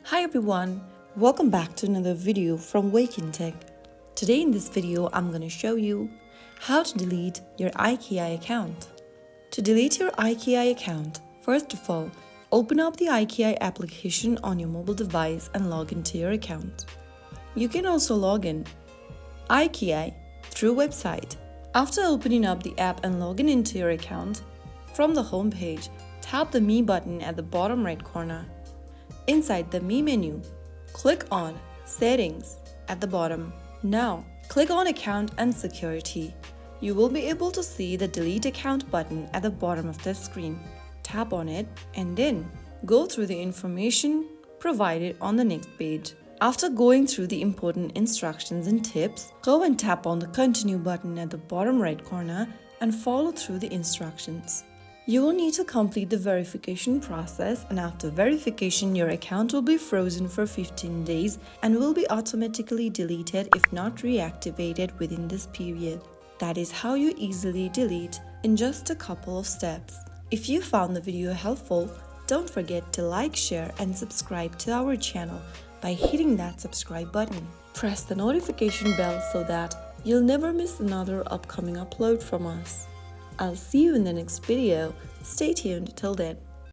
Hi everyone, welcome back to another video from Wake&Tech. Today in this video, I'm going to show you how to delete your iQIYI account. To delete your iQIYI account, first of all, open up the iQIYI application on your mobile device and log into your account. You can also log in iQIYI through website. After opening up the app and logging into your account, from the home page, tap the Me button at the bottom right corner. Inside the Me menu, click on Settings at the bottom. Now, click on Account and Security. You will be able to see the Delete Account button at the bottom of the screen. Tap on it and then go through the information provided on the next page. After going through the important instructions and tips, go and tap on the Continue button at the bottom right corner and follow through the instructions. You will need to complete the verification process, and after verification, your account will be frozen for 15 days and will be automatically deleted if not reactivated within this period. That is how you easily delete in just a couple of steps. If you found the video helpful, don't forget to like, share and subscribe to our channel by hitting that subscribe button. Press the notification bell so that you'll never miss another upcoming upload from us. I'll see you in the next video. Stay tuned till then.